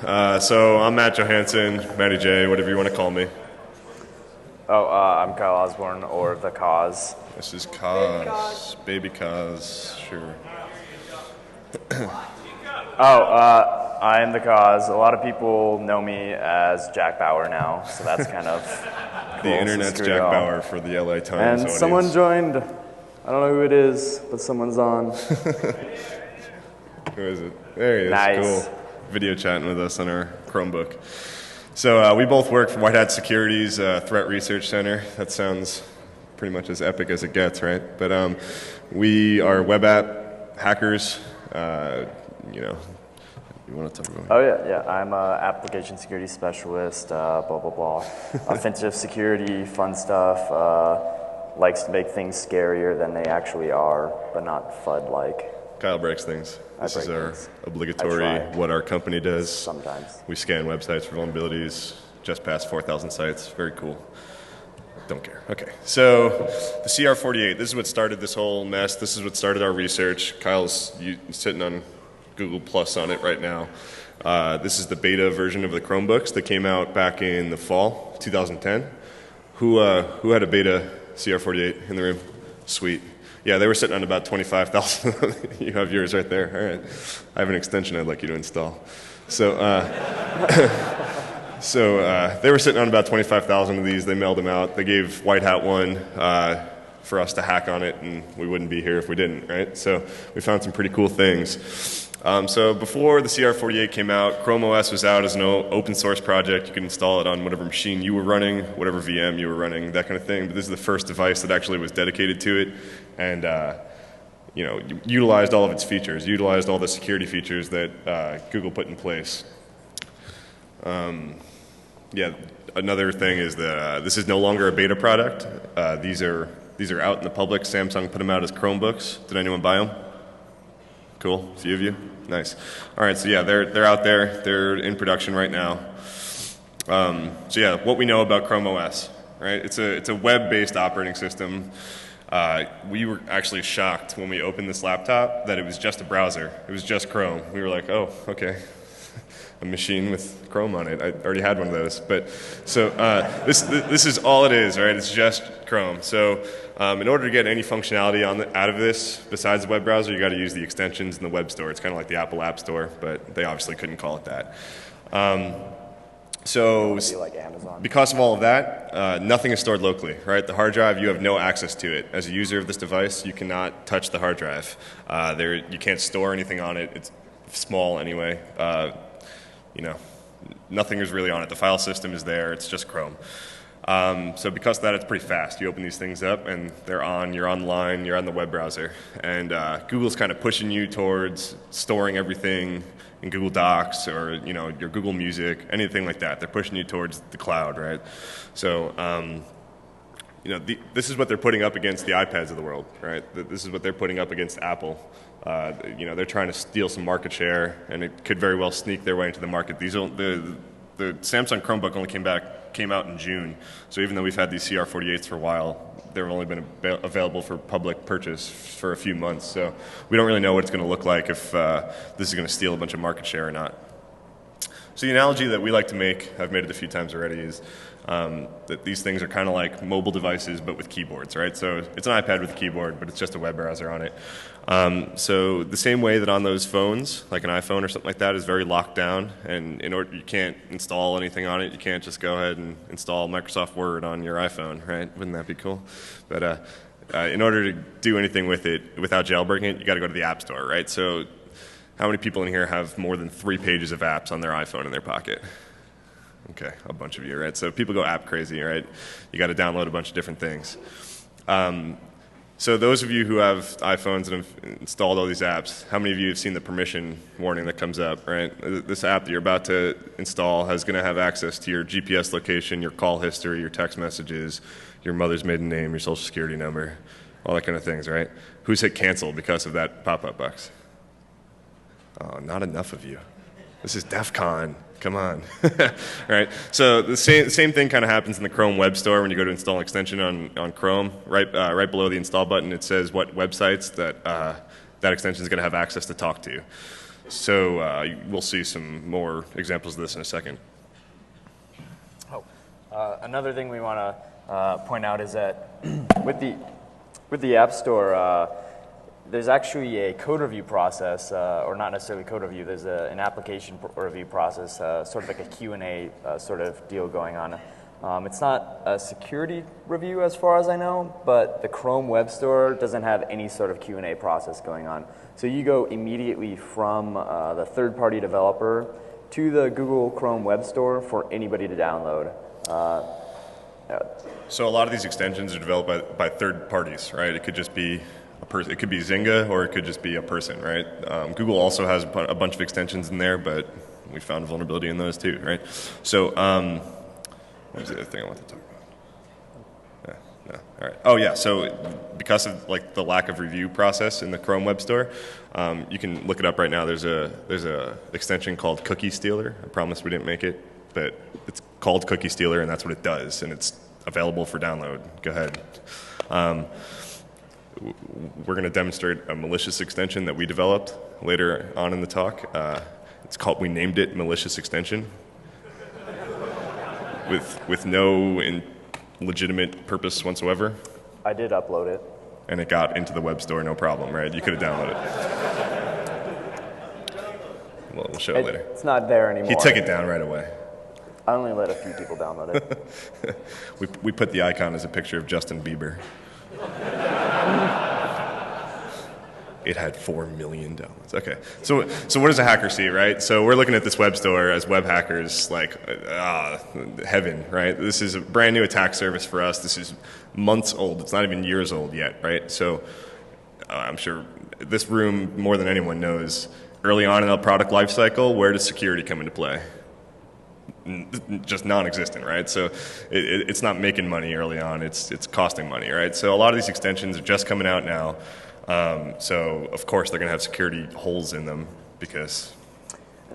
So I'm Matt Johansen, Matty J, whatever you want to call me. I'm Kyle Osborn, or The Cause. This is Cause, Baby Cause, sure. I am The Cause. A lot of people know me as Jack Bauer now, so that's kind of cool. The internet's Jack Bauer for the LA Times and audience. Someone joined. I don't know who it is, but someone's on. Who is it? There he is. Nice. Cool. Video chatting with us on our Chromebook. So we both work for WhiteHat Security's Threat Research Center. That sounds pretty much as epic as it gets, right? But we are web app hackers. You want to talk about it? Oh, yeah. I'm an application security specialist, blah, blah, blah. Offensive security, fun stuff. Likes to make things scarier than they actually are, but not FUD-like. Kyle breaks things. This is our obligatory what our company does. Sometimes. We scan websites for vulnerabilities, just past 4,000 sites. Very cool. Don't care. Okay, so the CR48, this is what started this whole mess. This is what started our research. Kyle's sitting on Google Plus on it right now. This is the beta version of the Chromebooks that came out back in the fall, 2010. Who had a beta CR48 in the room? Sweet. Yeah, they were sitting on about 25,000. You have yours right there. All right. I have an extension I'd like you to install. So, they were sitting on about 25,000 of these. They mailed them out. They gave WhiteHat one for us to hack on it, and we wouldn't be here if we didn't, right? So we found some pretty cool things. So before the CR48 came out, Chrome OS was out as an open source project. You could install it on whatever machine you were running, whatever VM you were running, that kind of thing. But this is the first device that actually was dedicated to it, and utilized all of its features, utilized all the security features that Google put in place. Another thing is that this is no longer a beta product. These are out in the public. Samsung put them out as Chromebooks. Did anyone buy them? Cool, a few of you? Nice. All right, so yeah, they're out there. They're in production right now. What we know about Chrome OS, right? It's a web-based operating system. We were actually shocked when we opened this laptop that it was just a browser. It was just Chrome. We were like, oh, okay. A machine with Chrome on it. I already had one of those. But so this is all it is, right? It's just Chrome. So in order to get any functionality out of this, besides the web browser, you got to use the extensions in the WebStore. It's kind of like the Apple App Store, but they obviously couldn't call it that. Like Amazon. Because of all of that, nothing is stored locally, right? The hard drive, you have no access to it. As a user of this device, you cannot touch the hard drive. You can't store anything on it. It's small anyway. Nothing is really on it. The file system is there. It's just Chrome. So because of that, it's pretty fast. You open these things up, and they're on. You're online. You're on the web browser. And Google's kind of pushing you towards storing everything in Google Docs or your Google Music, anything like that. They're pushing you towards the cloud, right? So this is what they're putting up against the iPads of the world, right? This is what they're putting up against Apple. They're trying to steal some market share, and it could very well sneak their way into the market. The Samsung Chromebook only came out in June, so even though we've had these CR48s for a while, they've only been available for public purchase for a few months. So we don't really know what it's going to look like if this is going to steal a bunch of market share or not. So the analogy that we like to make, I've made it a few times already, is that these things are kind of like mobile devices but with keyboards, right? So it's an iPad with a keyboard, but it's just a web browser on it. So the same way that on those phones, like an iPhone or something like that, is very locked down, and you can't install anything on it. You can't just go ahead and install Microsoft Word on your iPhone, right? Wouldn't that be cool? But in order to do anything with it without jailbreaking it, you got to go to the App Store, right? So how many people in here have more than 3 pages of apps on their iPhone in their pocket? Okay, a bunch of you, right? So people go app crazy, right? You got to download a bunch of different things. So those of you who have iPhones and have installed all these apps, how many of you have seen the permission warning that comes up, right? This app that you're about to install is going to have access to your GPS location, your call history, your text messages, your mother's maiden name, your social security number, all that kind of things, right? Who's hit cancel because of that pop-up box? Oh, not enough of you. This is DEFCON. Come on. Right? So the same thing kind of happens in the Chrome Web Store when you go to install an extension on Chrome. Right below the install button, it says what websites that extension is going to have access to talk to. So we'll see some more examples of this in a second. Another thing we want to point out is that with the App Store, there's actually a code review process, or not necessarily code review. There's an application review process, sort of like a Q&A sort of deal going on. It's not a security review as far as I know, but the Chrome Web Store doesn't have any sort of Q&A process going on. So you go immediately from the third-party developer to the Google Chrome Web Store for anybody to download. So a lot of these extensions are developed by third parties, right? It could just be a person. It could be Zynga, or it could just be a person, right? Google also has a bunch of extensions in there, but we found a vulnerability in those too, right? So what was the other thing I wanted to talk about? No. All right. Oh yeah. So because of like the lack of review process in the Chrome Web Store, you can look it up right now. There's a extension called Cookie Stealer. I promise we didn't make it, but it's called Cookie Stealer, and that's what it does, and it's available for download. Go ahead. We're going to demonstrate a malicious extension that we developed later on in the talk. We named it Malicious Extension, with no legitimate purpose whatsoever. I did upload it. And it got into the web store, no problem, right? You could have downloaded it. Well, we'll show it later. It's not there anymore. He took it down right away. I only let a few people download it. We put the icon as a picture of Justin Bieber. It had 4 million downloads. Okay, so what does a hacker see, right? So we're looking at this web store as web hackers, like, heaven, right? This is a brand new attack service for us. This is months old. It's not even years old yet, right? So I'm sure this room, more than anyone, knows early on in the product lifecycle, where does security come into play? Just non-existent, right? So it's not making money early on. It's costing money, right? So a lot of these extensions are just coming out now. So of course they're going to have security holes in them, because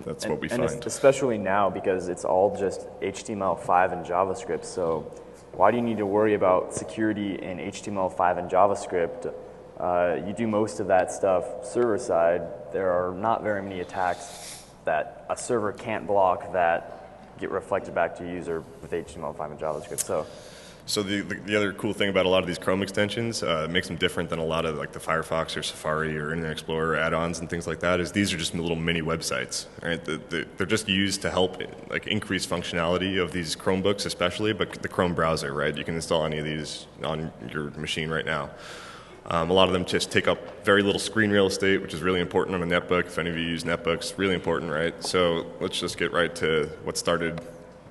that's what we find. And especially now, because it's all just HTML5 and JavaScript. So why do you need to worry about security in HTML5 and JavaScript? You do most of that stuff server side. There are not very many attacks that a server can't block that get reflected back to a user with HTML5 and JavaScript. So the other cool thing about a lot of these Chrome extensions, makes them different than a lot of like the Firefox or Safari or Internet Explorer add-ons and things like that, is these are just little mini websites, right? They're just used to help like increase functionality of these Chromebooks especially, but the Chrome browser, right? You can install any of these on your machine right now. A lot of them just take up very little screen real estate, which is really important on a netbook. If any of you use netbooks, really important, right? So let's just get right to what started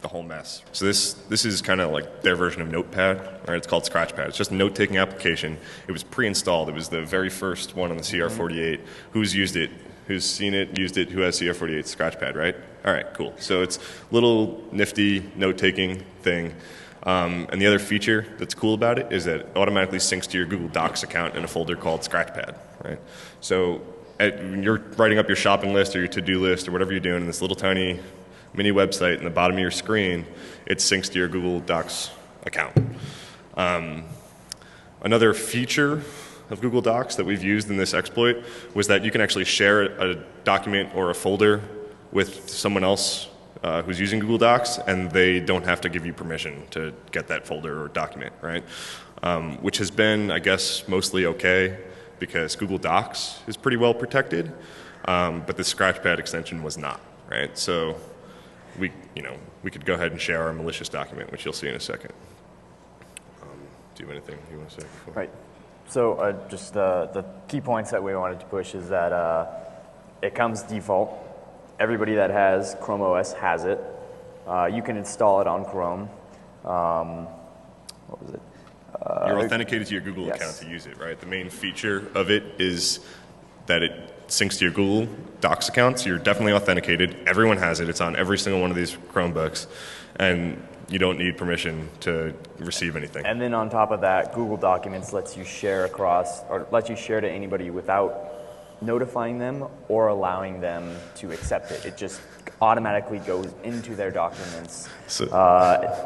the whole mess. So this is kind of like their version of Notepad, right? It's called Scratchpad. It's just a note-taking application. It was pre-installed. It was the very first one on the CR48. Who's used it? Who's seen it, used it? Who has CR48 Scratchpad, right? All right, cool. So it's a little nifty note-taking thing. And the other feature that's cool about it is that it automatically syncs to your Google Docs account in a folder called Scratchpad, right? So when you're writing up your shopping list or your to-do list or whatever you're doing in this little tiny mini website in the bottom of your screen, it syncs to your Google Docs account. Another feature of Google Docs that we've used in this exploit was that you can actually share a document or a folder with someone else who's using Google Docs, and they don't have to give you permission to get that folder or document, right? Which has been, I guess, mostly okay, because Google Docs is pretty well protected, but the Scratchpad extension was not, right? So we could go ahead and share our malicious document, which you'll see in a second. Do you have anything you want to say before? Right. So just the key points that we wanted to push is that it comes default. Everybody that has Chrome OS has it. You can install it on Chrome. What was it? You're authenticated to your Google yes. account to use it, right? The main feature of it is that it syncs to your Google Docs account, so you're definitely authenticated. Everyone has it. It's on every single one of these Chromebooks, and you don't need permission to receive anything. And then on top of that, Google Documents lets you share across, or lets you share to anybody without notifying them or allowing them to accept it. It just automatically goes into their documents,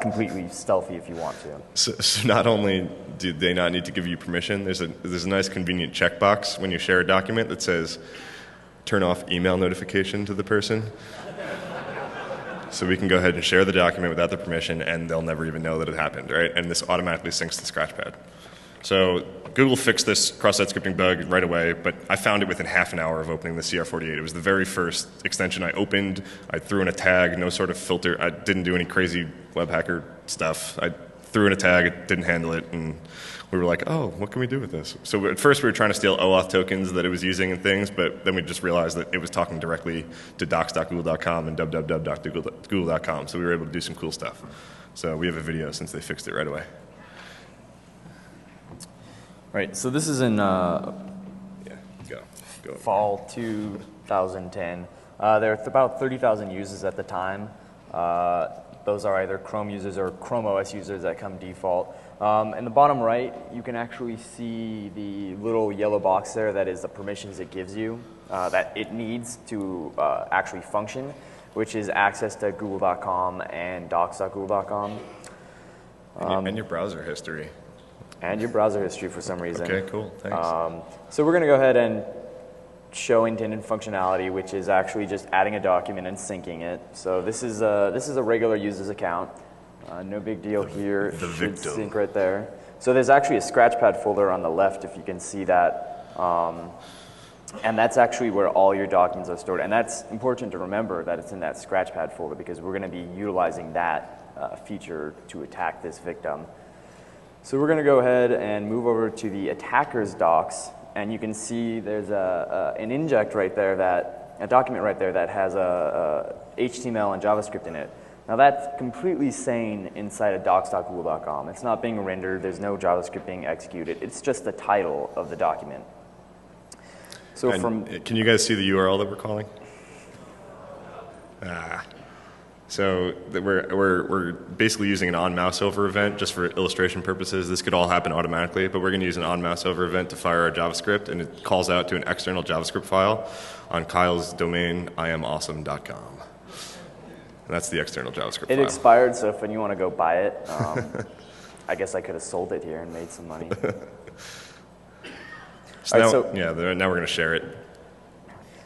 completely stealthy if you want to. So not only do they not need to give you permission, there's a nice convenient checkbox when you share a document that says, turn off email notification to the person. So we can go ahead and share the document without the permission, and they'll never even know that it happened, right? And this automatically syncs to Scratchpad. So Google fixed this cross-site scripting bug right away, but I found it within half an hour of opening the CR48. It was the very first extension I opened. I threw in a tag, no sort of filter. I didn't do any crazy web hacker stuff. I threw in a tag, it didn't handle it, and we were like, oh, what can we do with this? So at first we were trying to steal OAuth tokens that it was using and things, but then we just realized that it was talking directly to docs.google.com and www.google.com, so we were able to do some cool stuff. So we have a video since they fixed it right away. Right, so this is in Go. fall 2010. There are about 30,000 users at the time. Those are either Chrome users or Chrome OS users that come default. In the bottom right, you can actually see the little yellow box there that is the permissions it gives you, that it needs to actually function, which is access to google.com and docs.google.com. And your browser history. And your browser history for some reason. Okay, cool, thanks. So we're going to go ahead and show intended functionality, which is actually just adding a document and syncing it. So this is a regular user's account. No big deal here. The should victim. sync right there. So there's actually a Scratchpad folder on the left, if you can see that. And that's actually where all your documents are stored. And that's important to remember that it's in that Scratchpad folder, because we're going to be utilizing that feature to attack this victim. So we're going to go ahead and move over to the attacker's docs, and you can see there's an inject right there, a document right there that has a HTML and JavaScript in it. Now that's completely sane inside of docs.google.com. It's not being rendered, there's no JavaScript being executed, it's just the title of the document. So can you guys see the URL that we're calling? So we're basically using an on-mouse over event just for illustration purposes. This could all happen automatically, but we're going to use an on-mouse over event to fire our JavaScript, and it calls out to an external JavaScript file on Kyle's domain, iamawesome.com. And that's the external JavaScript file. It expired, so if you want to go buy it, I guess I could have sold it here and made some money. Now we're going to share it.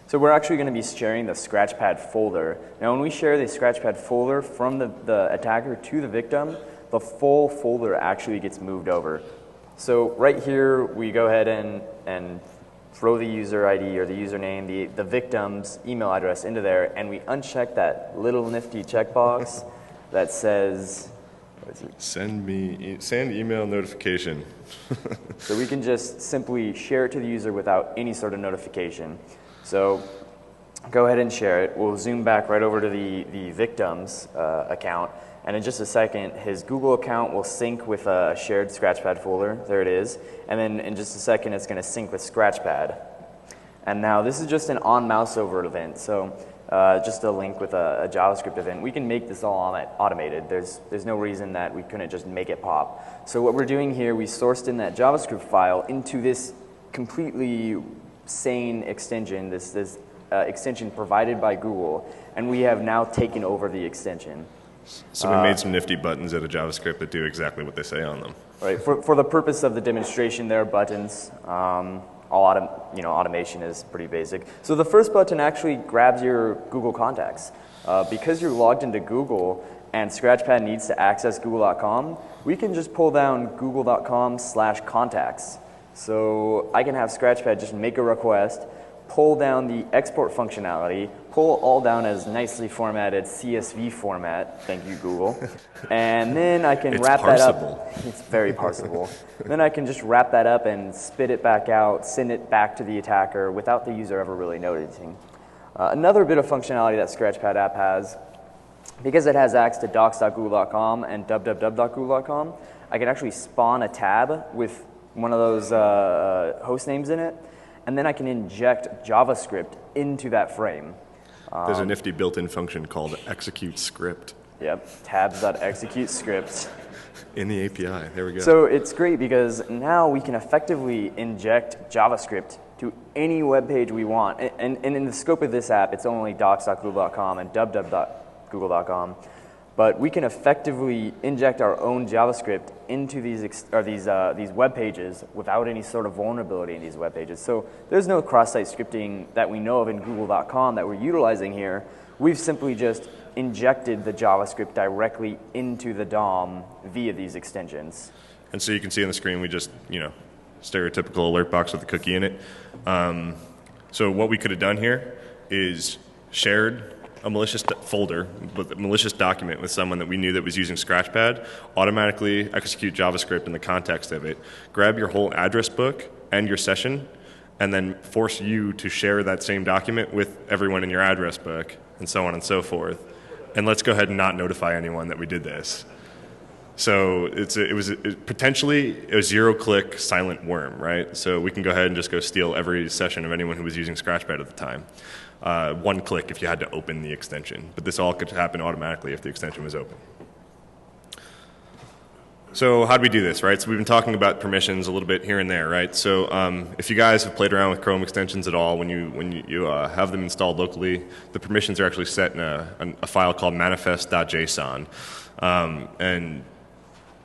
So we're actually going to be sharing the Scratchpad folder. Now when we share the Scratchpad folder from the attacker to the victim, the full folder actually gets moved over. So right here, we go ahead and throw the user ID or the username, the victim's email address into there, and we uncheck that little nifty checkbox that says, what is it? Send email notification. So we can just simply share it to the user without any sort of notification. So go ahead and share it. We'll zoom back right over to the victim's account, and in just a second, his Google account will sync with a shared Scratchpad folder. There it is. And then in just a second, it's going to sync with Scratchpad. And now this is just an on-mouse over event. So just a link with a JavaScript event. We can make this all automated. There's no reason that we couldn't just make it pop. So what we're doing here, we sourced in that JavaScript file into this completely sane extension, this extension provided by Google, and we have now taken over the extension. So we made some nifty buttons out of JavaScript that do exactly what they say on them. Right. For the purpose of the demonstration, there are buttons. Automation is pretty basic. So the first button actually grabs your Google contacts. Because you're logged into Google and Scratchpad needs to access google.com, we can just pull down google.com/contacts. So I can have Scratchpad just make a request, pull down the export functionality, pull all down as nicely formatted CSV format, thank you Google, and then I can wrap that up. It's very parsable. Then I can just wrap that up and spit it back out, send it back to the attacker without the user ever really noticing. Another bit of functionality that Scratchpad app has, because it has access to docs.google.com and www.google.com, I can actually spawn a tab with one of those host names in it, and then I can inject JavaScript into that frame. There's a nifty built-in function called execute script. Yep, tabs.execute script. In the API, there we go. So it's great because now we can effectively inject JavaScript to any web page we want. And in the scope of this app, it's only docs.google.com and www.google.com. but we can effectively inject our own JavaScript into these web pages without any sort of vulnerability in these web pages. So there's no cross-site scripting that we know of in Google.com that we're utilizing here. We've simply just injected the JavaScript directly into the DOM via these extensions. And so you can see on the screen, we just, stereotypical alert box with a cookie in it. So what we could have done here is shared a malicious folder with a malicious document with someone that we knew that was using Scratchpad, automatically execute JavaScript in the context of it, grab your whole address book and your session, and then force you to share that same document with everyone in your address book, and so on and so forth. And let's go ahead and not notify anyone that we did this. So it was potentially a zero-click silent worm, right? So we can go ahead and just go steal every session of anyone who was using Scratchpad at the time. One click if you had to open the extension. But this all could happen automatically if the extension was open. So how do we do this, right? So we've been talking about permissions a little bit here and there, right? So if you guys have played around with Chrome extensions at all, when you have them installed locally, the permissions are actually set in a file called manifest.json. And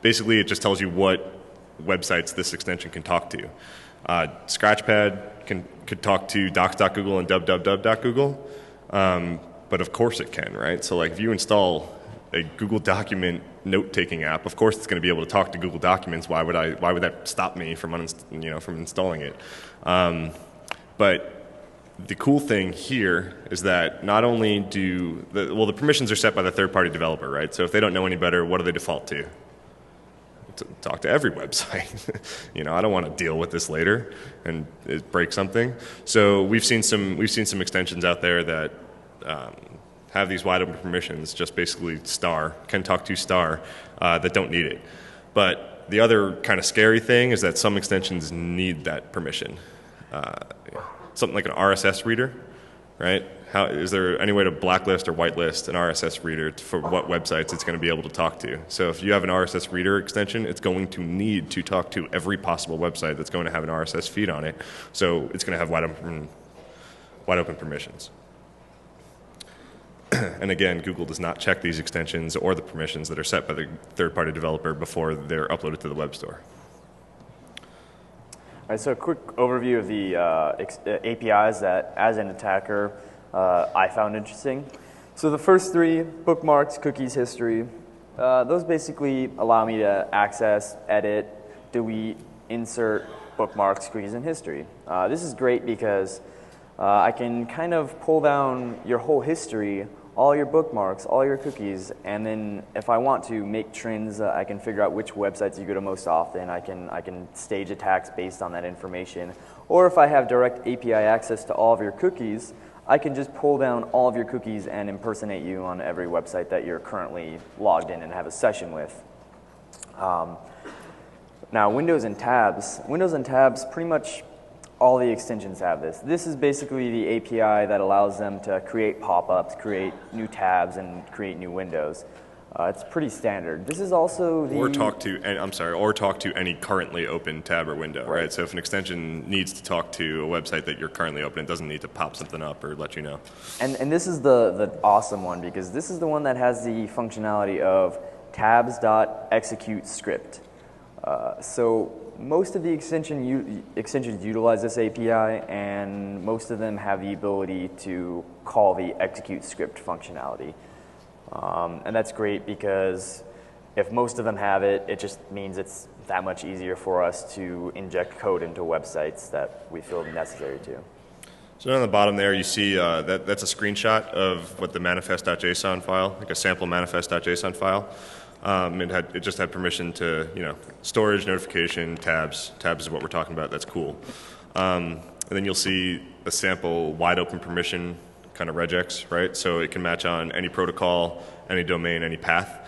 basically, it just tells you what websites this extension can talk to. Scratchpad could talk to docs.google and www.google, but of course it can, right? So like if you install a Google document note-taking app, of course it's going to be able to talk to Google Documents. Why would that stop me from installing it? But the cool thing here is that not only do the permissions are set by the third-party developer, right? So if they don't know any better, what do they default to? Talk to every website. I don't want to deal with this later and it break something. So we've seen some extensions out there that have these wide open permissions, just basically can talk to star that don't need it. But the other kind of scary thing is that some extensions need that permission. Something like an RSS reader, right? Is there any way to blacklist or whitelist an RSS reader for what websites it's going to be able to talk to? So if you have an RSS reader extension, it's going to need to talk to every possible website that's going to have an RSS feed on it. So it's going to have wide open permissions. And again, Google does not check these extensions or the permissions that are set by the third-party developer before they're uploaded to the WebStore. All right, so a quick overview of the APIs that, as an attacker, I found interesting. So the first three, bookmarks, cookies, history, those basically allow me to access, edit, delete, insert bookmarks, cookies, and history. This is great because I can kind of pull down your whole history, all your bookmarks, all your cookies, and then if I want to make trends, I can figure out which websites you go to most often. I can stage attacks based on that information. Or if I have direct API access to all of your cookies, I can just pull down all of your cookies and impersonate you on every website that you're currently logged in and have a session with. Now, Windows and tabs, pretty much all the extensions have this. This is basically the API that allows them to create pop-ups, create new tabs, and create new windows. It's pretty standard. This is also the... Or talk to any currently open tab or window, right? So if an extension needs to talk to a website that you're currently open, it doesn't need to pop something up or let you know. And this is the awesome one, because this is the one that has the functionality of tabs.execute script. So most of the extensions utilize this API, and most of them have the ability to call the execute script functionality. And that's great because if most of them have it, it just means it's that much easier for us to inject code into websites that we feel necessary to. So on the bottom there, you see that's a screenshot of what the manifest.json file, like a sample manifest.json file. It just had permission to, storage, notification, tabs. Tabs is what we're talking about. That's cool. And then you'll see a sample wide open permission kind of regex, right? So it can match on any protocol, any domain, any path.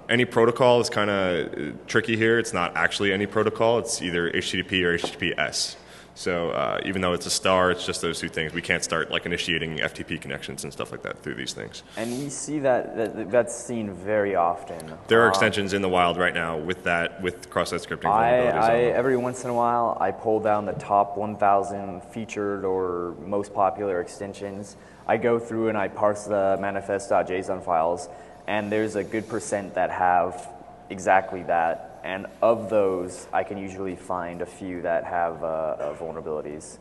Any protocol is kind of tricky here. It's not actually any protocol. It's either HTTP or HTTPS. So even though it's a star, it's just those two things. We can't start like initiating FTP connections and stuff like that through these things. And you see that's seen very often. There are extensions in the wild right now with cross-site scripting vulnerabilities. Every once in a while, I pull down the top 1,000 featured or most popular extensions. I go through and I parse the manifest.json files, and there's a good percent that have exactly that. And of those, I can usually find a few that have vulnerabilities.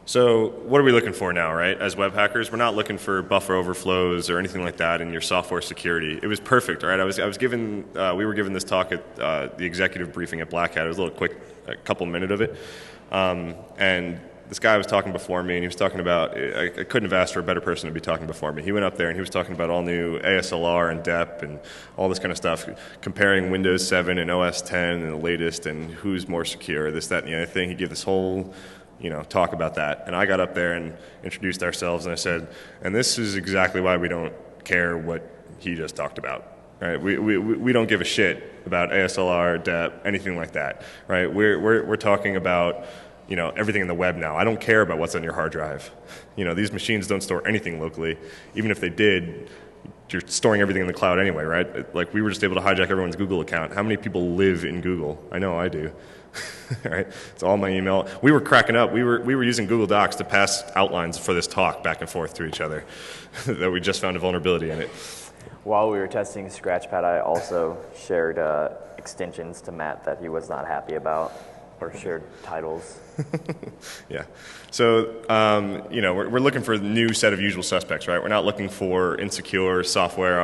So what are we looking for now, right? As web hackers, we're not looking for buffer overflows or anything like that in your software security. It was perfect, right? We were given this talk at the executive briefing at Black Hat. It was a little quick, a couple minute of it. And this guy was talking before me, and he was talking about, I couldn't have asked for a better person to be talking before me. He went up there, and he was talking about all new ASLR and DEP and all this kind of stuff, comparing Windows 7 and OS 10 and the latest and who's more secure, this, that, and the other thing. He gave this whole talk about that. And I got up there and introduced ourselves, and I said, and this is exactly why we don't care what he just talked about. Right? We don't give a shit about ASLR, DEP, anything like that. Right? We're talking about everything in the web now. I don't care about what's on your hard drive. These machines don't store anything locally. Even if they did, you're storing everything in the cloud anyway, right? Like we were just able to hijack everyone's Google account. How many people live in Google? I know I do. Right? It's all my email. We were cracking up. We were using Google Docs to pass outlines for this talk back and forth to each other that we just found a vulnerability in it. While we were testing Scratchpad, I also shared extensions to Matt that he was not happy about, or shared titles. Yeah. So, we're looking for a new set of usual suspects, right? We're not looking for insecure software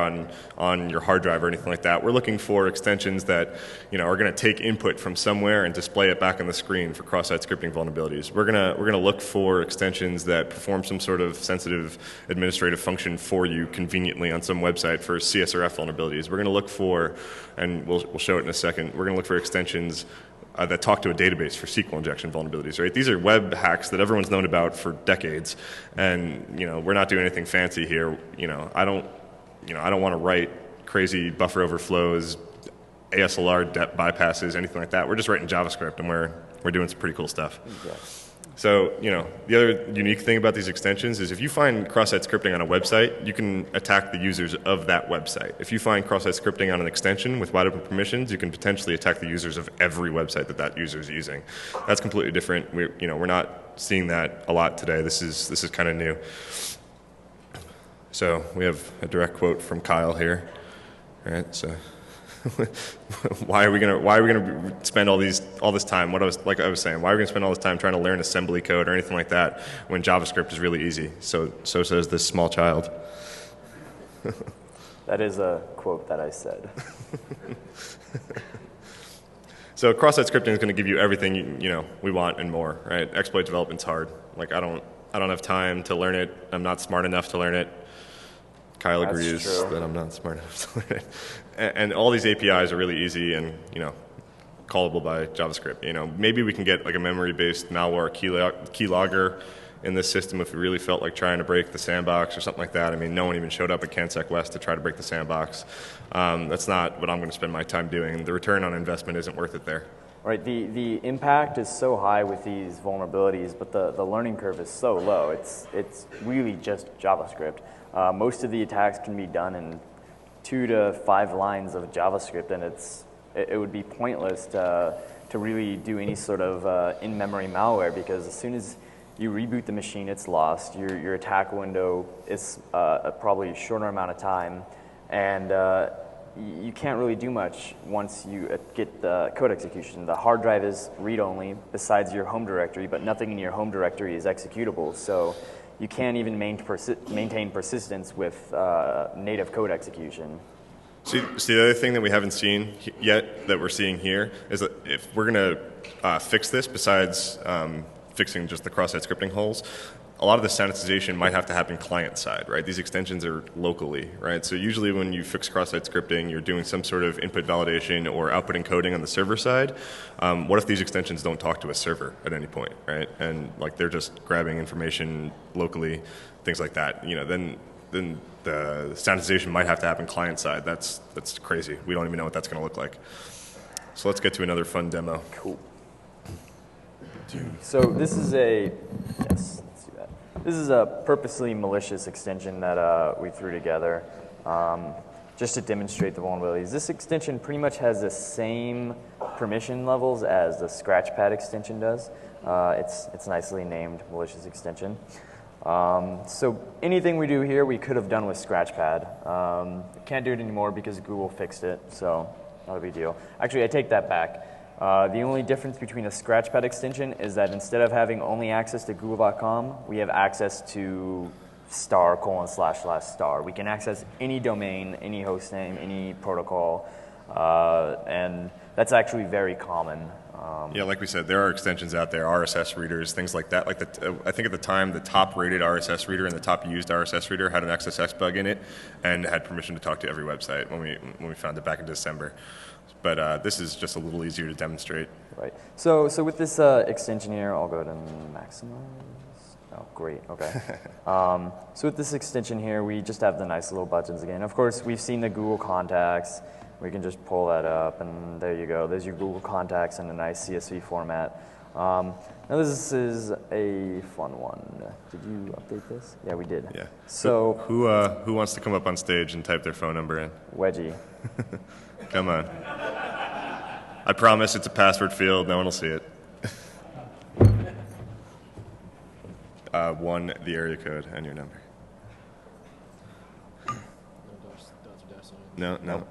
on your hard drive or anything like that. We're looking for extensions that, are going to take input from somewhere and display it back on the screen for cross-site scripting vulnerabilities. We're gonna look for extensions that perform some sort of sensitive administrative function for you conveniently on some website for CSRF vulnerabilities. We're going to look for, and we'll show it in a second, we're going to look for extensions that talk to a database for SQL injection vulnerabilities, right? These are web hacks that everyone's known about for decades, and we're not doing anything fancy here. I don't want to write crazy buffer overflows, ASLR depth bypasses, anything like that. We're just writing JavaScript, and we're doing some pretty cool stuff. Yeah. So, the other unique thing about these extensions is if you find cross-site scripting on a website, you can attack the users of that website. If you find cross-site scripting on an extension with wide open permissions, you can potentially attack the users of every website that user is using. That's completely different. We're not seeing that a lot today. This is kind of new. So we have a direct quote from Kyle here. All right, so why are we gonna spend all this time? Why are we gonna spend all this time trying to learn assembly code or anything like that when JavaScript is really easy? So says this small child. That is a quote that I said. So cross-site scripting is going to give you everything we want and more, right? Exploit development's hard. Like I don't have time to learn it. I'm not smart enough to learn it. Kyle agrees that I'm not smart enough to learn it. And all these APIs are really easy and, callable by JavaScript. Maybe we can get like a memory-based malware keylogger in this system if we really felt like trying to break the sandbox or something like that. I mean, no one even showed up at CanSec West to try to break the sandbox. That's not what I'm going to spend my time doing. The return on investment isn't worth it there. Right, the impact is so high with these vulnerabilities, but the learning curve is so low. It's really just JavaScript. Most of the attacks can be done in 2 to 5 lines of JavaScript, and it would be pointless to really do any sort of in-memory malware, because as soon as you reboot the machine, it's lost. Your attack window is probably a shorter amount of time, and you can't really do much once you get the code execution. The hard drive is read-only besides your home directory, but nothing in your home directory is executable, so you can't even maintain persistence with native code execution. See, the other thing that we haven't seen yet that we're seeing here is that if we're going to fix this, besides fixing just the cross-site scripting holes, a lot of the sanitization might have to happen client-side, right? These extensions are locally, right? So usually when you fix cross-site scripting, you're doing some sort of input validation or output encoding on the server side. What if these extensions don't talk to a server at any point, right? And like they're just grabbing information locally, things like that. Then the sanitization might have to happen client-side. That's crazy. We don't even know what that's going to look like. So let's get to another fun demo. Cool. So this is a, yes, let's do that. This is a purposely malicious extension that we threw together just to demonstrate the vulnerabilities. This extension pretty much has the same permission levels as the Scratchpad extension does. It's nicely named malicious extension. So anything we do here, we could have done with Scratchpad. Can't do it anymore because Google fixed it, so not a big deal. Actually, I take that back. The only difference between a Scratchpad extension is that instead of having only access to google.com, we have access to *://*. We can access any domain, any host name, any protocol, and that's actually very common. Yeah, like we said, there are extensions out there, RSS readers, things like that. Like I think at the time, the top-rated RSS reader and the top-used RSS reader had an XSX bug in it, and had permission to talk to every website when we found it back in December. But this is just a little easier to demonstrate. Right. So with this extension here, I'll go ahead and maximize. Oh, great. Okay. So with this extension here, we just have the nice little buttons again. Of course, we've seen the Google contacts. We can just pull that up, and there you go. There's your Google contacts in a nice CSV format. Now this is a fun one. Did you update this? Yeah, we did. Yeah. So who wants to come up on stage and type their phone number in? Wedgie. Come on. I promise it's a password field. No one will see it. 1, the area code, and your number. No.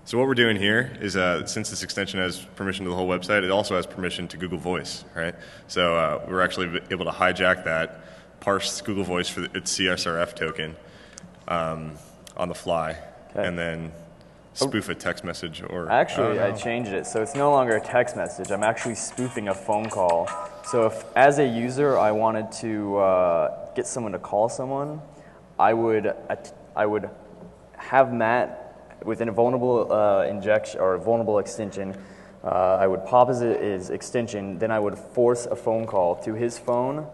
So what we're doing here is, since this extension has permission to the whole website, it also has permission to Google Voice, right? So we're actually able to hijack that, parse Google Voice for its CSRF token on the fly, and then spoof a text message. Or actually, I changed it, so it's no longer a text message. I'm actually spoofing a phone call. So if, as a user, I wanted to get someone to call someone, I would have Matt within a vulnerable injection or a vulnerable extension. I would pop his extension, then I would force a phone call to his phone,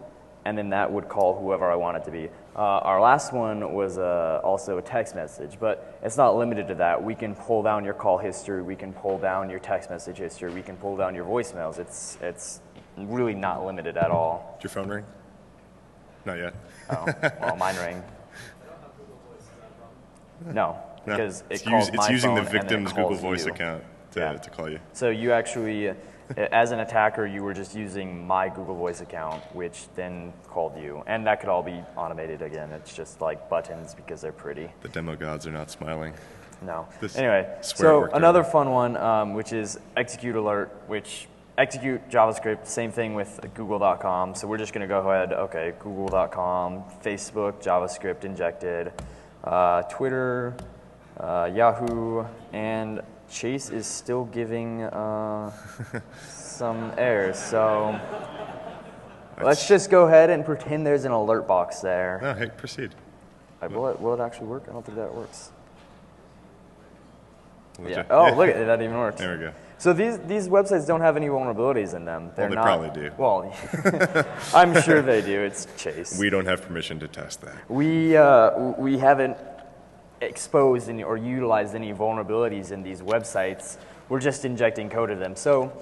and then that would call whoever I want it to be. Our last one was also a text message, but it's not limited to that. We can pull down your call history, we can pull down your text message history, we can pull down your voicemails. It's really not limited at all. Did your phone ring? Not yet. Oh, well, mine rang. No, because it calls my phone. It's using the victim's victim's Google Voice account to call you. So you actually, as an attacker, you were just using my Google Voice account, which then called you. And that could all be automated again. It's just like buttons because they're pretty. The demo gods are not smiling. No. Anyway, so another fun one, which is execute alert, which execute JavaScript, same thing with google.com. So we're just going to go ahead, okay, google.com, Facebook, JavaScript injected, Twitter, Yahoo, and Chase is still giving some errors. So let's just go ahead and pretend there's an alert box there. Oh, hey, proceed. Will it actually work? I don't think that works. Yeah. Oh, look at it. That even works. There we go. So these websites don't have any vulnerabilities in them. Well, they probably do. Well, I'm sure they do. It's Chase. We don't have permission to test that. We haven't exposed or utilized any vulnerabilities in these websites. We're just injecting code to them. So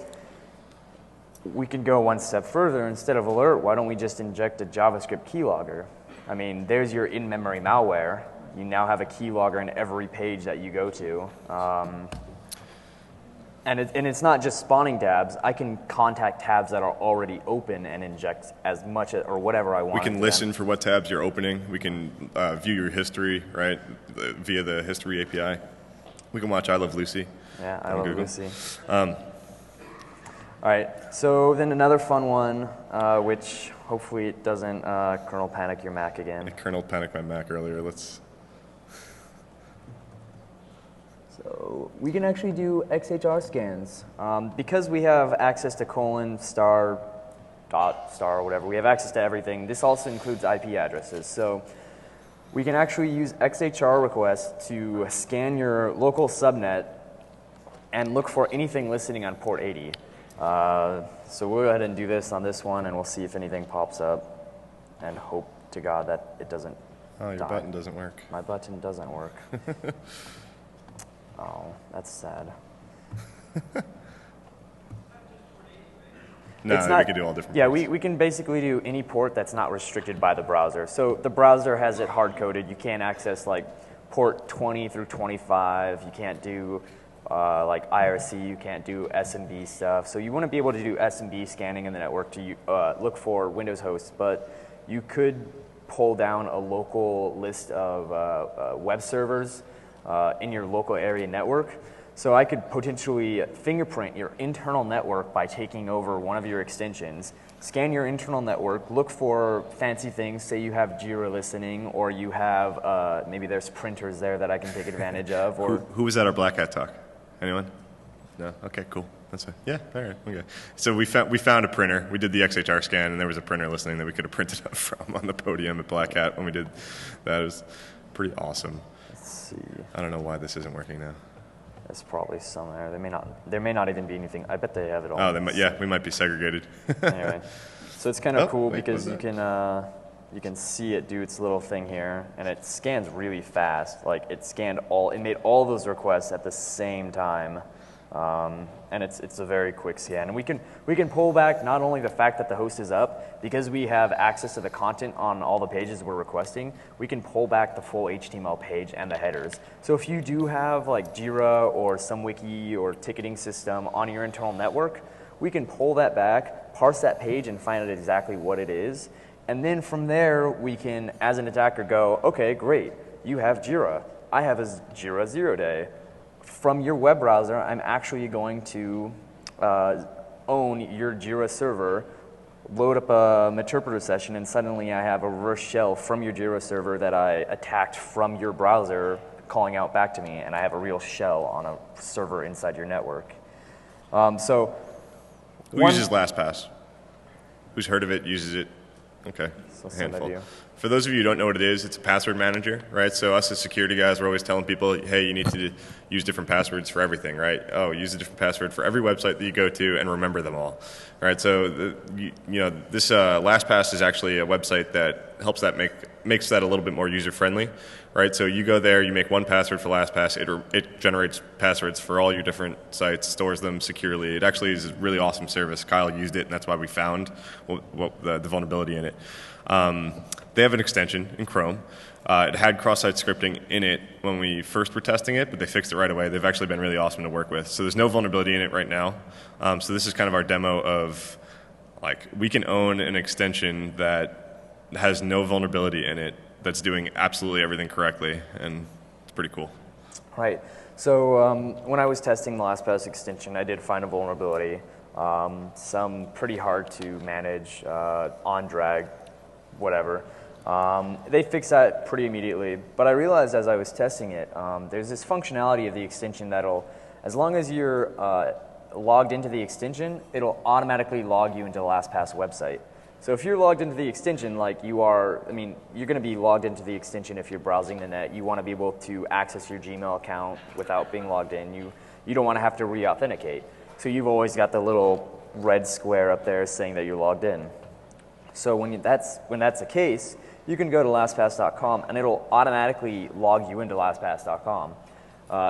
we can go one step further. Instead of alert, why don't we just inject a JavaScript keylogger? I mean, there's your in-memory malware. You now have a keylogger in every page that you go to. And it's not just spawning tabs. I can contact tabs that are already open and inject as much or whatever I want. We can listen for what tabs you're opening. We can view your history, right, via the history API. We can watch I Love Lucy. Yeah, I Love Lucy. All right, so then another fun one, which hopefully it doesn't kernel panic your Mac again. It kernel panicked my Mac earlier. So we can actually do XHR scans. Because we have access to :, star, dot, star, or whatever, we have access to everything. This also includes IP addresses. So we can actually use XHR requests to scan your local subnet and look for anything listening on port 80. So we'll go ahead and do this on this one, and we'll see if anything pops up, and hope to God that it doesn't your button doesn't work. My button doesn't work. Oh, that's sad. No, it's we could do all different Yeah, ports. we can basically do any port that's not restricted by the browser. So the browser has it hard-coded. You can't access like port 20 through 25. You can't do like IRC. You can't do SMB stuff. So you wouldn't be able to do SMB scanning in the network to look for Windows hosts, but you could pull down a local list of web servers in your local area network. So I could potentially fingerprint your internal network by taking over one of your extensions, scan your internal network, look for fancy things, say you have Jira listening, or you have, maybe there's printers there that I can take advantage of. Or Who was at our Black Hat talk? Anyone? No? Okay, cool. That's fine. Yeah, all right, okay. So we found a printer. We did the XHR scan, and there was a printer listening that we could have printed up from on the podium at Black Hat when we did that. It was pretty awesome. Let's see. I don't know why this isn't working now. There's probably some there. There may not even be anything. I bet they have it all. Oh, yeah, we might be segregated. Anyway, so it's kind of cool wait, because you can see it do its little thing here, and it scans really fast. Like it made all those requests at the same time, and it's a very quick scan. And we can pull back not only the fact that the host is up, because we have access to the content on all the pages we're requesting. We can pull back the full HTML page and the headers. So if you do have like Jira or some wiki or ticketing system on your internal network, we can pull that back, parse that page, and find out exactly what it is. And then from there, we can, as an attacker, go, okay, great, you have Jira. I have a Jira 0 day. From your web browser, I'm actually going to own your Jira server, load up a interpreter session, and suddenly I have a reverse shell from your Jira server that I attacked from your browser calling out back to me, and I have a real shell on a server inside your network. So Who uses LastPass? Who's heard of it, uses it? Okay, So a some of handful. you. For those of you who don't know what it is, it's a password manager, right? So us as security guys, we're always telling people, hey, you need to use different passwords for everything, right? Oh, use a different password for every website that you go to and remember them all, right? So this LastPass is actually a website that helps that makes that a little bit more user-friendly, right? So you go there, you make one password for LastPass, it generates passwords for all your different sites, stores them securely. It actually is a really awesome service. Kyle used it, and that's why we found the vulnerability in it. They have an extension in Chrome. It had cross-site scripting in it when we first were testing it, but they fixed it right away. They've actually been really awesome to work with. So there's no vulnerability in it right now. So this is kind of our demo of, like, we can own an extension that has no vulnerability in it, that's doing absolutely everything correctly, and it's pretty cool. Right. So when I was testing the LastPass extension, I did find a vulnerability, some pretty hard to manage, on drag, whatever. They fixed that pretty immediately, but I realized as I was testing it, there's this functionality of the extension that'll, as long as you're logged into the extension, it'll automatically log you into the LastPass website. So if you're logged into the extension, like you are, I mean, you're going to be logged into the extension if you're browsing the net. You want to be able to access your Gmail account without being logged in. You don't want to have to re-authenticate. So you've always got the little red square up there saying that you're logged in. So when that's the case, you can go to LastPass.com and it'll automatically log you into LastPass.com.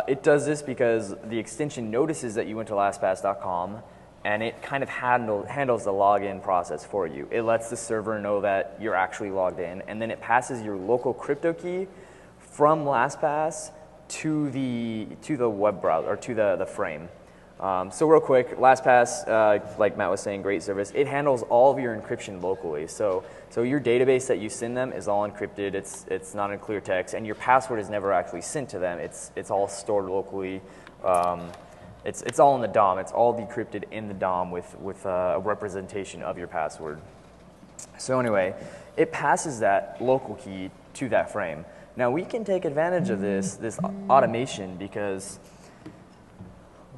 It does this because the extension notices that you went to LastPass.com, and it kind of handles the login process for you. It lets the server know that you're actually logged in, and then it passes your local crypto key from LastPass to the web browser, or to the frame. So real quick, LastPass, like Matt was saying, great service. It handles all of your encryption locally. So your database that you send them is all encrypted. It's not in clear text, and your password is never actually sent to them. It's all stored locally. It's all in the DOM. It's all decrypted in the DOM with a representation of your password. So anyway, it passes that local key to that frame. Now we can take advantage of this automation because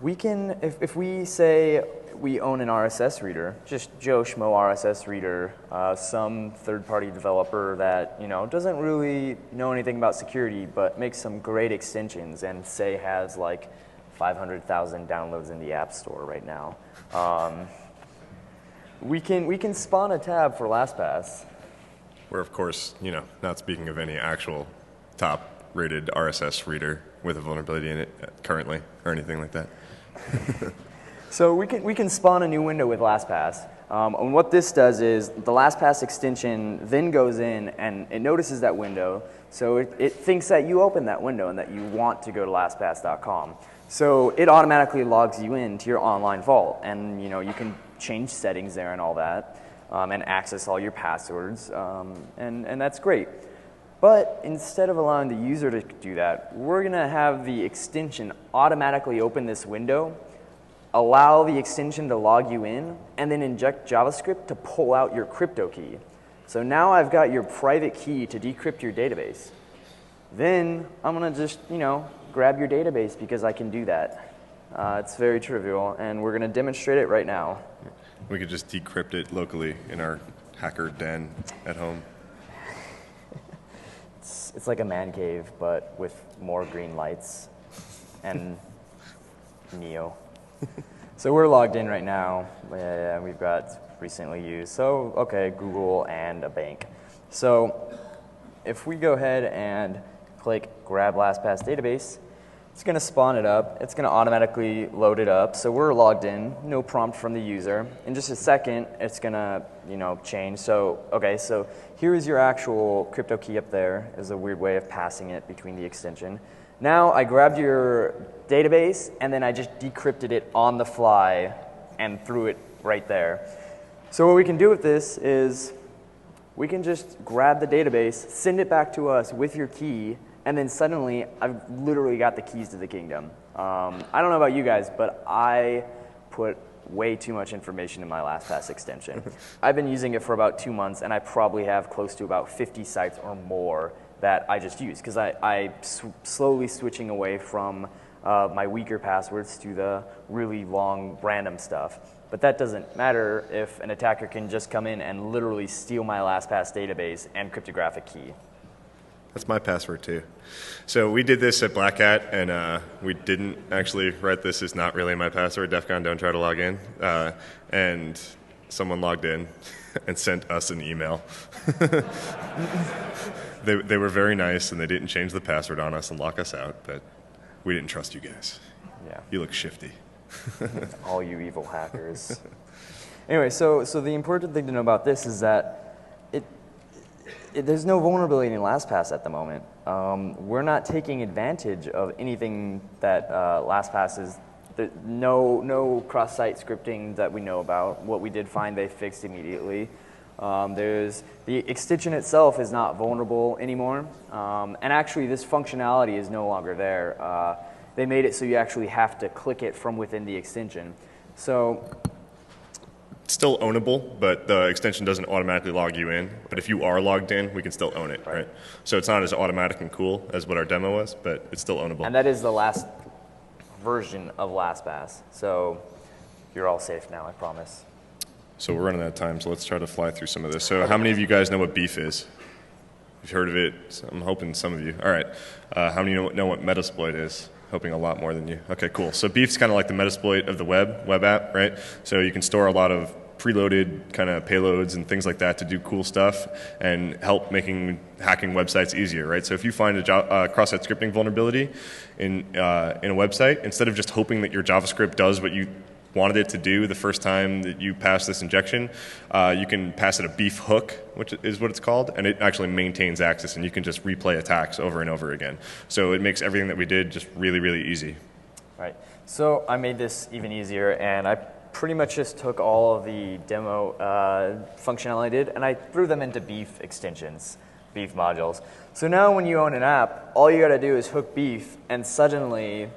we can, if we say we own an RSS reader, just Joe Schmo RSS reader, some third-party developer that doesn't really know anything about security but makes some great extensions and say has like 500,000 downloads in the App Store right now. We can spawn a tab for LastPass. We're, of course, not speaking of any actual top-rated RSS reader with a vulnerability in it currently or anything like that. So we can spawn a new window with LastPass. And what this does is the LastPass extension then goes in and it notices that window. So it thinks that you opened that window and that you want to go to lastpass.com. So it automatically logs you into your online vault, and you can change settings there and all that, and access all your passwords, and that's great. But instead of allowing the user to do that, we're going to have the extension automatically open this window, allow the extension to log you in, and then inject JavaScript to pull out your crypto key. So now I've got your private key to decrypt your database. Then I'm going to just, grab your database because I can do that. It's very trivial, and we're going to demonstrate it right now. We could just decrypt it locally in our hacker den at home. It's like a man cave, but with more green lights and Neo. So we're logged in right now. Yeah, we've got recently used. So, okay, Google and a bank. So if we go ahead and click Grab LastPass Database, it's going to spawn it up. It's going to automatically load it up. So we're logged in, no prompt from the user. In just a second, it's going to change. So, okay, so here is your actual crypto key up there. Is a weird way of passing it between the extension. Now I grabbed your database, and then I just decrypted it on the fly and threw it right there. So what we can do with this is we can just grab the database, send it back to us with your key, and then suddenly I've literally got the keys to the kingdom. I don't know about you guys, but I put way too much information in my LastPass extension. I've been using it for about 2 months, and I probably have close to about 50 sites or more that I just use, because I'm slowly switching away from my weaker passwords to the really long random stuff. But that doesn't matter if an attacker can just come in and literally steal my LastPass database and cryptographic key. That's my password too. So we did this at WhiteHat, and we didn't actually write this as not really my password. DEFCON, don't try to log in. And someone logged in and sent us an email. They were very nice, and they didn't change the password on us and lock us out, but we didn't trust you guys. Yeah. You look shifty. All you evil hackers. Anyway, so the important thing to know about this is that there's no vulnerability in LastPass at the moment. We're not taking advantage of anything that LastPass is. No cross-site scripting that we know about. What we did find, they fixed immediately. The extension itself is not vulnerable anymore. And actually, this functionality is no longer there. They made it so you actually have to click it from within the extension. So it's still ownable, but the extension doesn't automatically log you in. But if you are logged in, we can still own it, right? So it's not as automatic and cool as what our demo was, but it's still ownable. And that is the last version of LastPass. So you're all safe now, I promise. So we're running out of time, so let's try to fly through some of this. So how many of you guys know what beef is? You've heard of it? So I'm hoping some of you. All right. How many know what Metasploit is? Hoping a lot more than you. Okay, cool. So beef's kind of like the Metasploit of the web app, right? So you can store a lot of preloaded kind of payloads and things like that to do cool stuff and help making hacking websites easier, right? So if you find a cross-site scripting vulnerability in a website, instead of just hoping that your JavaScript does what you wanted it to do the first time that you pass this injection, you can pass it a beef hook, which is what it's called, and it actually maintains access, and you can just replay attacks over and over again. So it makes everything that we did just really, really easy. Right. So I made this even easier, and I pretty much just took all of the demo functionality I did, and I threw them into beef extensions, beef modules. So now when you own an app, all you got to do is hook beef, and suddenly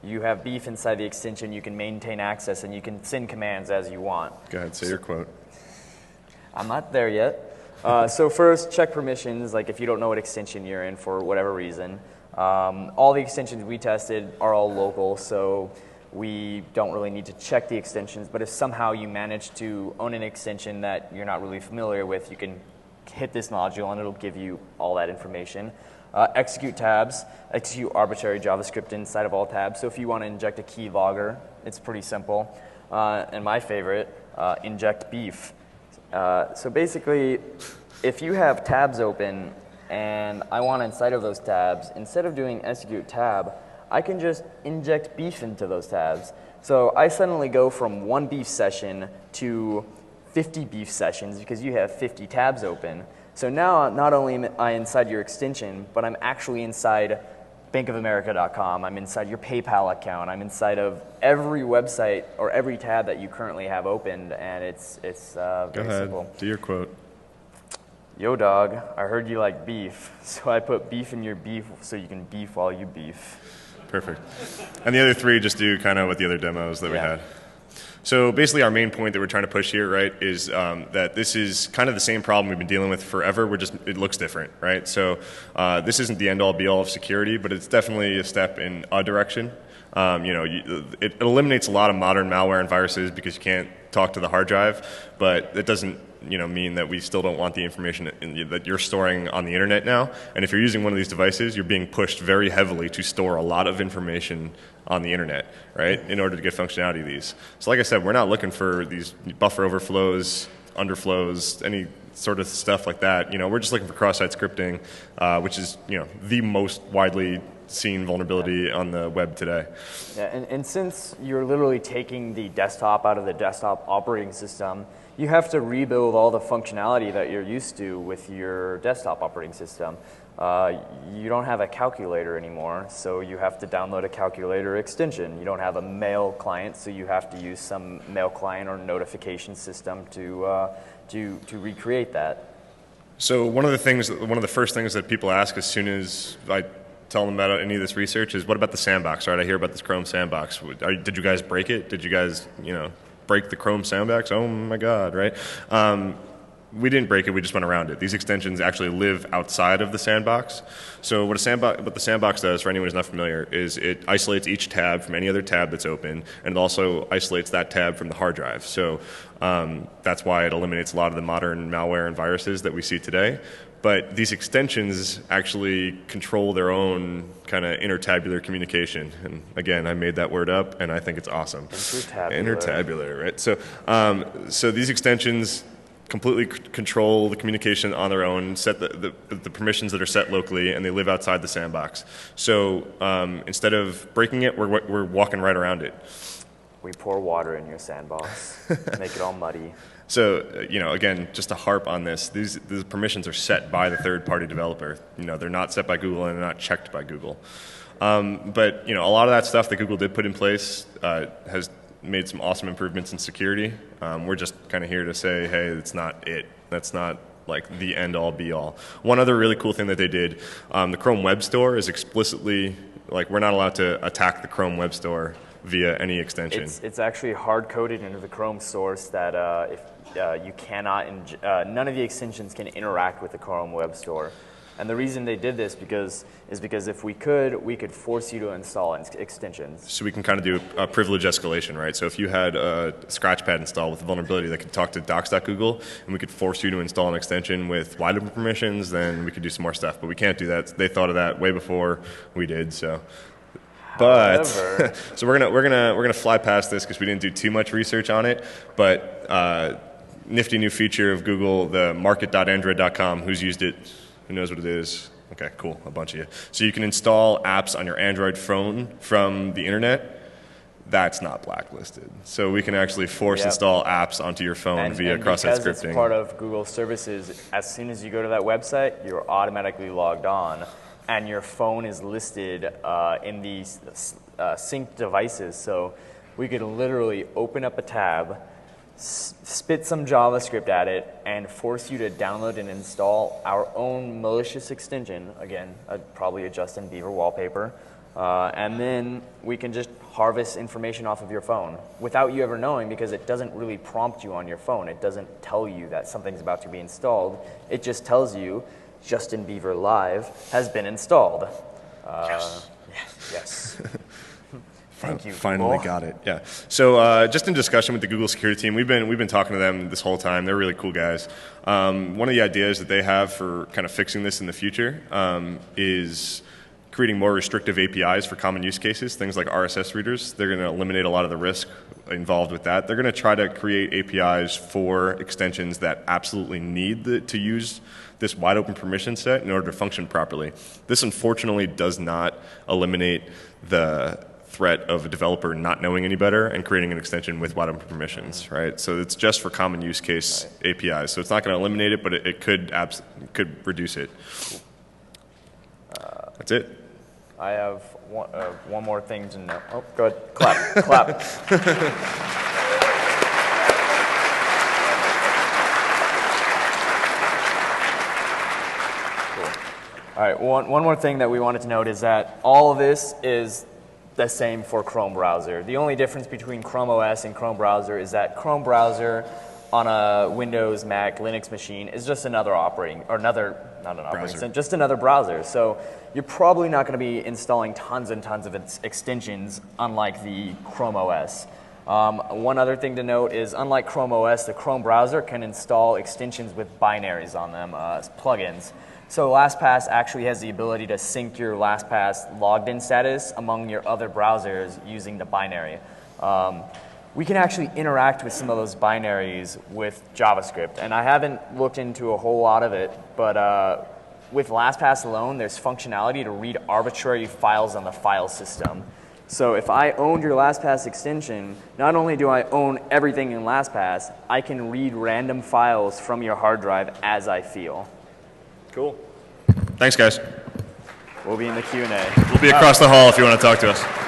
you have beef inside the extension, you can maintain access, and you can send commands as you want. Go ahead, say your quote. I'm not there yet. So first, check permissions, like if you don't know what extension you're in for whatever reason. All the extensions we tested are all local, so we don't really need to check the extensions, but if somehow you manage to own an extension that you're not really familiar with, you can hit this module and it'll give you all that information. Execute tabs, execute arbitrary JavaScript inside of all tabs. So if you want to inject a key logger, it's pretty simple. And my favorite, inject beef. So basically, if you have tabs open and I want inside of those tabs, instead of doing execute tab, I can just inject beef into those tabs. So I suddenly go from one beef session to 50 beef sessions because you have 50 tabs open. So now not only am I inside your extension, but I'm actually inside bankofamerica.com, I'm inside your PayPal account, I'm inside of every website or every tab that you currently have opened, and it's very simple. Go ahead, do your quote. Yo dog, I heard you like beef, so I put beef in your beef so you can beef while you beef. Perfect. And the other three just do kind of what the other demos that we had. So basically our main point that we're trying to push here, right, is that this is kind of the same problem we've been dealing with forever. It looks different, right? So this isn't the end-all be-all of security, but it's definitely a step in a direction. It eliminates a lot of modern malware and viruses because you can't talk to the hard drive, but it doesn't mean that we still don't want the information that you're storing on the internet now. And if you're using one of these devices, you're being pushed very heavily to store a lot of information on the internet, right, in order to get functionality of these. So like I said, we're not looking for these buffer overflows, underflows, any sort of stuff like that. We're just looking for cross-site scripting, which is the most widely seen vulnerability on the web today. Yeah, and since you're literally taking the desktop out of the desktop operating system, you have to rebuild all the functionality that you're used to with your desktop operating system. You don't have a calculator anymore, so you have to download a calculator extension. You don't have a mail client, so you have to use some mail client or notification system to recreate that. So one of the first things that people ask as soon as I tell them about any of this research is, what about the sandbox, right? I hear about this Chrome sandbox. Did you guys break it? Did you guys, break the Chrome sandbox? Oh my God, right? We didn't break it, we just went around it. These extensions actually live outside of the sandbox. So what the sandbox does, for anyone who's not familiar, is it isolates each tab from any other tab that's open, and it also isolates that tab from the hard drive. So that's why it eliminates a lot of the modern malware and viruses that we see today. But these extensions actually control their own kind of intertabular communication. And again, I made that word up, and I think it's awesome. Intertabular, right? So these extensions completely control the communication on their own, set the permissions that are set locally, and they live outside the sandbox. So instead of breaking it, we're walking right around it. We pour water in your sandbox, make it all muddy. So, again, just to harp on this, these permissions are set by the third-party developer. They're not set by Google and they're not checked by Google. But, a lot of that stuff that Google did put in place has made some awesome improvements in security. We're just kind of here to say, hey, it's not it. That's not like the end-all, be-all. One other really cool thing that they did, the Chrome WebStore is explicitly, we're not allowed to attack the Chrome WebStore via any extension. It's actually hard-coded into the Chrome source that if you cannot, none of the extensions can interact with the Chrome Web Store. And the reason they did this is because if we could force you to install extensions. So we can kind of do a privilege escalation, right? So if you had a Scratchpad installed with a vulnerability that could talk to docs.google, and we could force you to install an extension with wide open permissions, then we could do some more stuff. But we can't do that. They thought of that way before we did. So. But so we're gonna fly past this because we didn't do too much research on it. But nifty new feature of Google, the market.android.com. Who's used it? Who knows what it is? Okay, cool, a bunch of you. So you can install apps on your Android phone from the internet. That's not blacklisted. So we can actually force install apps onto your phone via cross-site scripting. Because it's part of Google services, as soon as you go to that website, you're automatically logged on. And your phone is listed in these synced devices. So we could literally open up a tab, spit some JavaScript at it, and force you to download and install our own malicious extension. Again, probably a Justin Bieber wallpaper. And then we can just harvest information off of your phone without you ever knowing, because it doesn't really prompt you on your phone. It doesn't tell you that something's about to be installed. It just tells you Justin Bieber Live has been installed. Yes. Thank you. Finally got it. Yeah. So just in discussion with the Google security team, we've been talking to them this whole time. They're really cool guys. One of the ideas that they have for kind of fixing this in the future is creating more restrictive APIs for common use cases, things like RSS readers. They're going to eliminate a lot of the risk involved with that. They're going to try to create APIs for extensions that absolutely need to use this wide open permission set in order to function properly. This unfortunately does not eliminate the threat of a developer not knowing any better and creating an extension with without permissions, right? So it's just for common use case APIs. So it's not going to eliminate it, but it could reduce it. That's it. I have one more thing to know. Oh, go ahead. Clap. Clap. All right, one more thing that we wanted to note is that all of this is the same for Chrome browser. The only difference between Chrome OS and Chrome browser is that Chrome browser on a Windows, Mac, Linux machine is just another just another browser. So you're probably not going to be installing tons and tons of extensions, unlike the Chrome OS. One other thing to note is, unlike Chrome OS, the Chrome browser can install extensions with binaries on them, plugins. So LastPass actually has the ability to sync your LastPass logged in status among your other browsers using the binary. We can actually interact with some of those binaries with JavaScript, and I haven't looked into a whole lot of it, but with LastPass alone, there's functionality to read arbitrary files on the file system. So if I owned your LastPass extension, not only do I own everything in LastPass, I can read random files from your hard drive as I feel. Cool. Thanks, guys. We'll be in the Q&A. We'll be across the hall if you want to talk to us.